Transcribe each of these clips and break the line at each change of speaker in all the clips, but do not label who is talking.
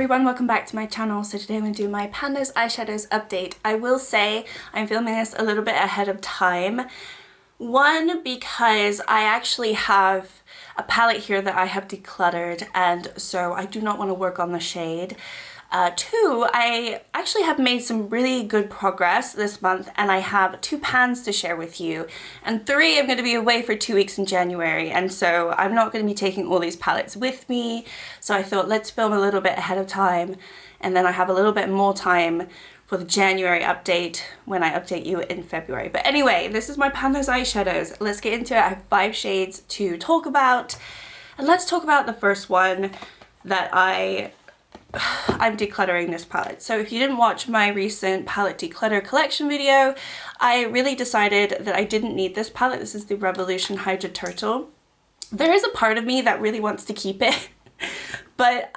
everyone, welcome back to my channel. So today I'm going to do my THOSE eyeshadows update. I will say I'm filming this a little bit ahead of time. One, because I actually have a palette here that I have decluttered, and so I do not want to work on the shade. Two, I actually have made some really good progress this month, and I have 2 pans to share with you. And 3, I'm going to be away for 2 weeks in January, and so I'm not going to be taking all these palettes with me. So I thought, let's film a little bit ahead of time, and then I have a little bit more time for the January update when I update you in February. But anyway, this is my THOSE eyeshadows. Let's get into it. I have 5 shades to talk about, and let's talk about the first one that I'm decluttering this palette. So if you didn't watch my recent palette declutter collection video, I really decided that I didn't need this palette. This is the Revolution Hydra Turtle. There is a part of me that really wants to keep it, but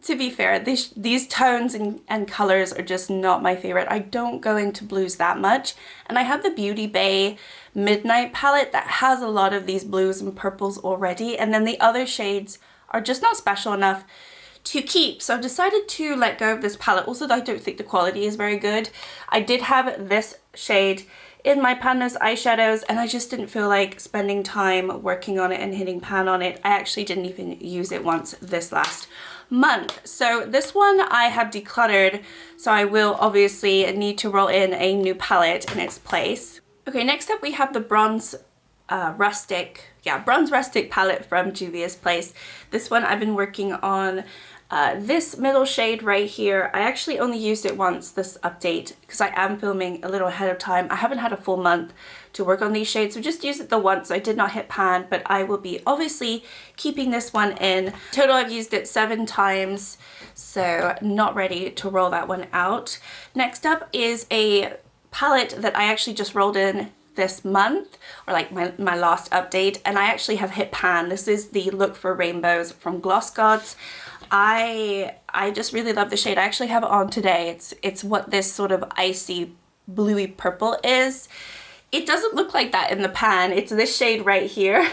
to be fair, these tones and colors are just not my favorite. I don't go into blues that much, and I have the Beauty Bay Midnight palette that has a lot of these blues and purples already, and then the other shades are just not special enough to keep. So I've decided to let go of this palette. Also, I don't think the quality is very good. I did have this shade in my THOSE eyeshadows, and I just didn't feel like spending time working on it and hitting pan on it. I actually didn't even use it once this last month. So this one I have decluttered, so I will obviously need to roll in a new palette in its place. Okay, next up we have the Bronze Rustic palette from Juvia's Place. This one I've been working on this middle shade right here. I actually only used it once this update because I am filming a little ahead of time. I haven't had a full month to work on these shades, so just used it the once. I did not hit pan, but I will be obviously keeping this one in. Total, I've used it 7 times, so not ready to roll that one out. Next up is a palette that I actually just rolled in this month, or like my last update, and I actually have hit pan. This is the Look for Rainbows from GlossGods. I just really love the shade. I actually have it on today. It's what this sort of icy bluey purple is. It doesn't look like that in the pan. It's this shade right here.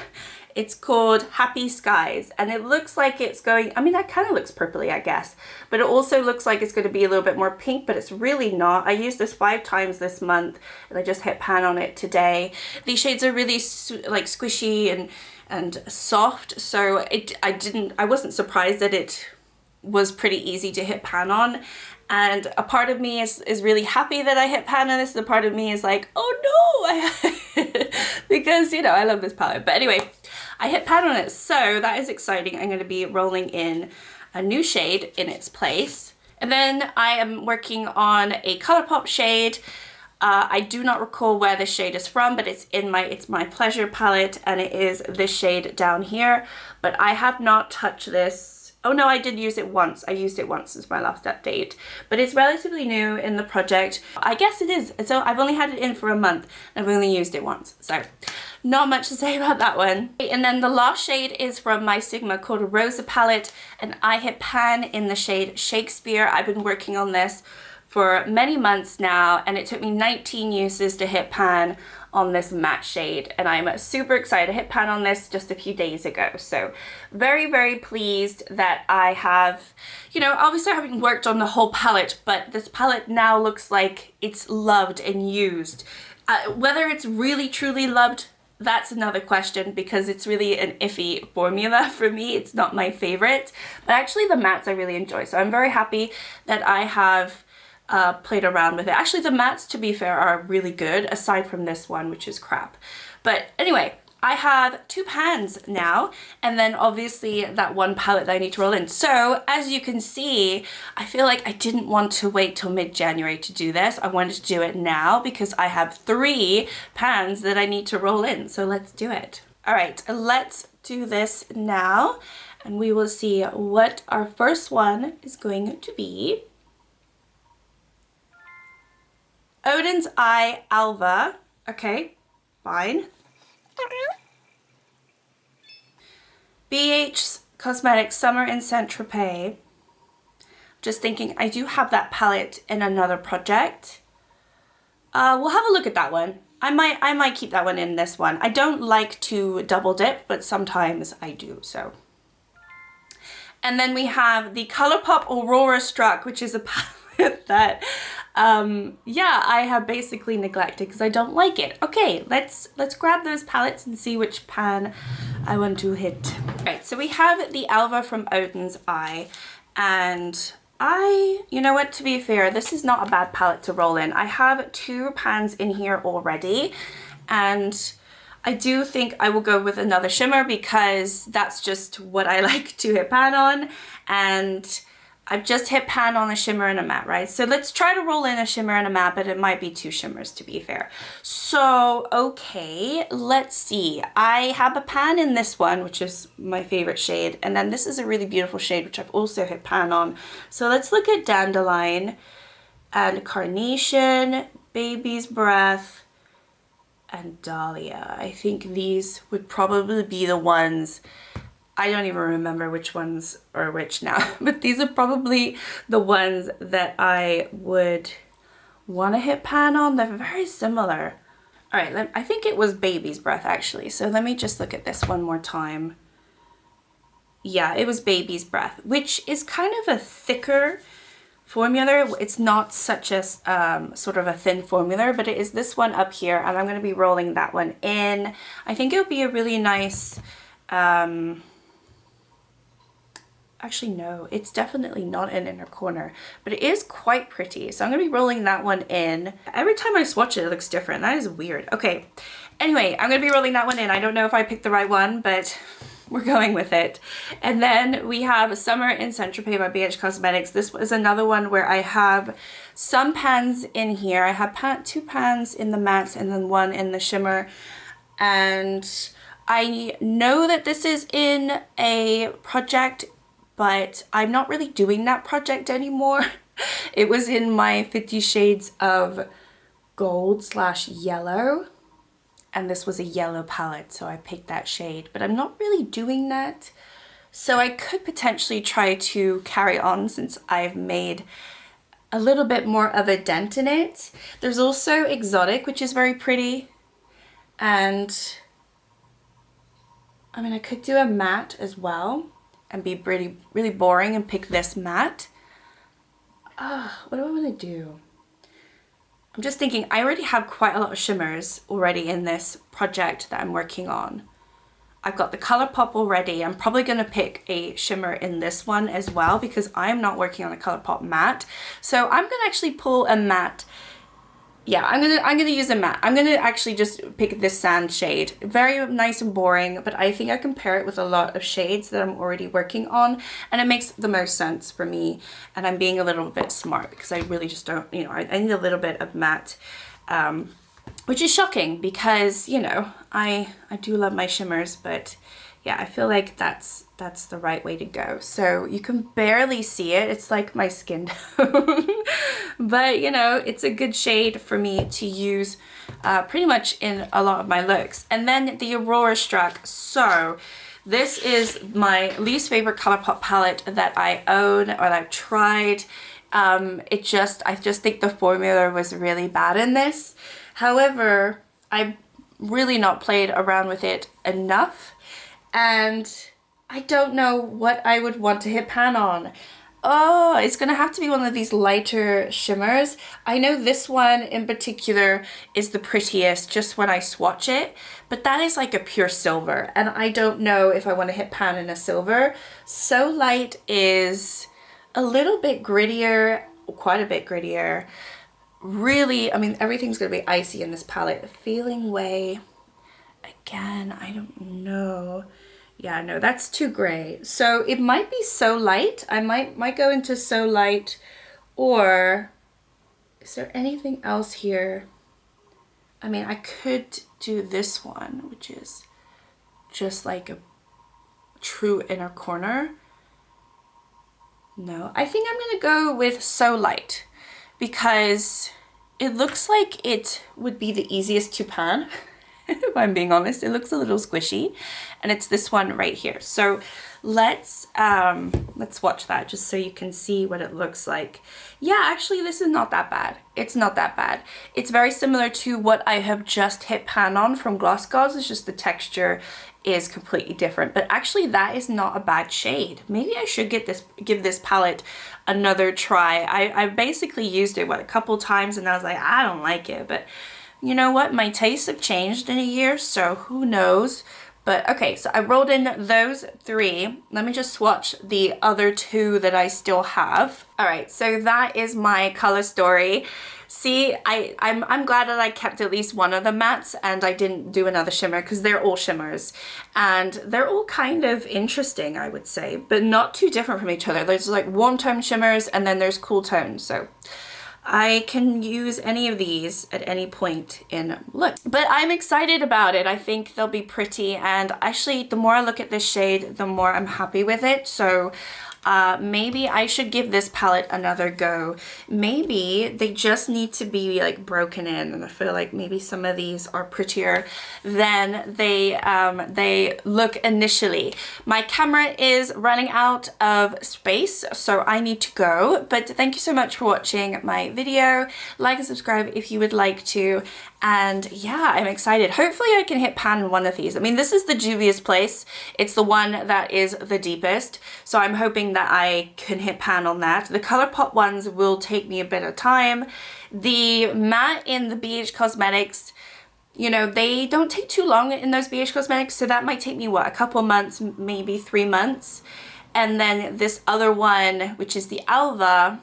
It's called Happy Skies, and it looks like it's going, I mean, that kind of looks purpley, I guess, but it also looks like it's going to be a little bit more pink, but it's really not. I used this 5 times this month, and I just hit pan on it today. These shades are really like squishy and soft, so I wasn't surprised that it was pretty easy to hit pan on. And a part of me is really happy that I hit pan on this. The part of me is like, oh no, because, you know, I love this palette. But anyway, I hit pan on it, so that is exciting. I'm going to be rolling in a new shade in its place. And then I am working on a ColourPop shade. I do not recall where this shade is from, but it's my Pleasure palette, and it is this shade down here. But I have not touched this. Oh no, I did use it once. I used it once as my last update, but it's relatively new in the project. I guess it is. So I've only had it in for a month, and I've only used it once. So not much to say about that one. And then the last shade is from my Sigma called Rosa palette, and I hit pan in the shade Shakespeare. I've been working on this for many months now, and it took me 19 uses to hit pan on this matte shade, and I'm super excited. I hit pan on this just a few days ago, so very, very pleased that I have, you know, obviously I haven't worked on the whole palette, but this palette now looks like it's loved and used. Whether it's really truly loved, that's another question, because it's really an iffy formula for me. It's not my favorite, but actually the mattes I really enjoy, so I'm very happy that I have played around with it. Actually, the mattes, to be fair, are really good, aside from this one, which is crap. But anyway, I have 2 pans now, and then obviously that one palette that I need to roll in. So as you can see, I feel like I didn't want to wait till mid-January to do this. I wanted to do it now because I have 3 pans that I need to roll in. So let's do it. All right, let's do this now, and we will see what our first one is going to be. Odin's Eye Alva. Okay, fine. BH Cosmetics Summer in Saint-Tropez. Just thinking, I do have that palette in another project. We'll have a look at that one. I might keep that one in this one. I don't like to double dip, but sometimes I do, so. And then we have the ColourPop Aurora Struck, which is a palette that, yeah, I have basically neglected because I don't like it. Okay, let's grab those palettes and see which pan I want to hit. Right, so we have the Alva from Odin's Eye, and you know what, to be fair, this is not a bad palette to roll in. I have 2 pans in here already, and I do think I will go with another shimmer because that's just what I like to hit pan on, and I've just hit pan on a shimmer and a matte, right? So let's try to roll in a shimmer and a matte, but it might be 2 shimmers to be fair. So, okay, let's see. I have a pan in this one, which is my favorite shade, and then this is a really beautiful shade, which I've also hit pan on. So let's look at Dandelion and Carnation, Baby's Breath, and Dahlia. I think these would probably be the ones. I don't even remember which ones are which now, but these are probably the ones that I would want to hit pan on. They're very similar. All right, I think it was Baby's Breath actually. So let me just look at this one more time. Yeah, it was Baby's Breath, which is kind of a thicker formula. It's not such a sort of a thin formula, but it is this one up here, and I'm going to be rolling that one in. I think it would be a really nice, actually no, it's definitely not an inner corner, but it is quite pretty. So I'm going to be rolling that one in. Every time I swatch it, it looks different. That is weird. Okay, anyway, I'm going to be rolling that one in. I don't know if I picked the right one, but we're going with it. And then we have Summer in Saint-Tropez by BH Cosmetics. This was another one where I have some pans in here. I have 2 pans in the mattes and then 1 in the shimmer. And I know that this is in a project, but I'm not really doing that project anymore. It was in my 50 Shades of Gold/Yellow. And this was a yellow palette, so I picked that shade, but I'm not really doing that. So I could potentially try to carry on since I've made a little bit more of a dent in it. There's also Exotic, which is very pretty. And I mean, I could do a matte as well and be really boring and pick this matte. What do I want to do? I'm just thinking, I already have quite a lot of shimmers already in this project that I'm working on. I've got the ColourPop already. I'm probably going to pick a shimmer in this one as well because I'm not working on a ColourPop matte. So I'm going to actually pull a matte. Yeah, I'm gonna use a matte. I'm gonna actually just pick this sand shade. Very nice and boring, but I think I can pair it with a lot of shades that I'm already working on, and it makes the most sense for me. And I'm being a little bit smart because I really just don't, you know, I need a little bit of matte, which is shocking because, you know, I do love my shimmers, but yeah, I feel like that's the right way to go. So you can barely see it. It's like my skin tone. But, you know, it's a good shade for me to use pretty much in a lot of my looks. And then the Aurora Struck. So this is my least favorite ColourPop palette that I own or that I've tried. I just think the formula was really bad in this. However, I've really not played around with it enough. And I don't know what I would want to hit pan on. Oh, it's gonna have to be one of these lighter shimmers. I know this one in particular is the prettiest just when I swatch it, but that is like a pure silver, and I don't know if I want to hit pan in a silver. So Light is a little bit grittier, quite a bit grittier. Really, I mean, everything's gonna be icy in this palette. Feeling Way, again, I don't know. Yeah, no, that's too gray. So it might be So Light. I might go into So Light, or is there anything else here? I mean, I could do this one, which is just like a true inner corner. No, I think I'm gonna go with So Light because it looks like it would be the easiest to pan. if I'm being honest. It looks a little squishy, and it's this one right here. So let's watch that just so you can see what it looks like. Yeah, actually this is not that bad. It's not that bad. It's very similar to what I have just hit pan on from GlossGods. It's just the texture is completely different, but actually that is not a bad shade. Maybe I should give this palette another try. I basically used it a couple times and I was like, I don't like it, but you know what, my tastes have changed in a year, so who knows. But okay, so I rolled in those 3. Let me just swatch the other 2 that I still have. All right, so that is my color story. See, I'm glad that I kept at least one of the mattes and I didn't do another shimmer, because they're all shimmers and they're all kind of interesting, I would say, but not too different from each other. There's like warm tone shimmers and then there's cool tones. So I can use any of these at any point in look. But I'm excited about it. I think they'll be pretty, and actually the more I look at this shade, the more I'm happy with it. So maybe I should give this palette another go. Maybe they just need to be like broken in, and I feel like maybe some of these are prettier than they look initially. My camera is running out of space, so I need to go, but thank you so much for watching my video. Like and subscribe if you would like to, and yeah, I'm excited. Hopefully I can hit pan in one of these. I mean, this is the Juvia's Place. It's the one that is the deepest, so I'm hoping that I can hit pan on that. The ColourPop ones will take me a bit of time. The matte in the BH Cosmetics, you know, they don't take too long in those BH Cosmetics, so that might take me, what, a couple months, maybe 3 months. And then this other one, which is the Alva,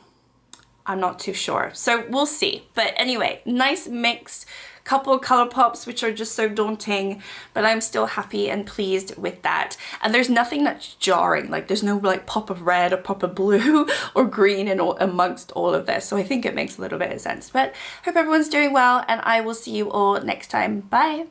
I'm not too sure. So we'll see. But anyway, nice mix. Couple of ColourPops which are just so daunting, but I'm still happy and pleased with that. And there's nothing that's jarring, like there's no like pop of red or pop of blue or green in amongst all of this, so I think it makes a little bit of sense. But hope everyone's doing well, and I will see you all next time. Bye.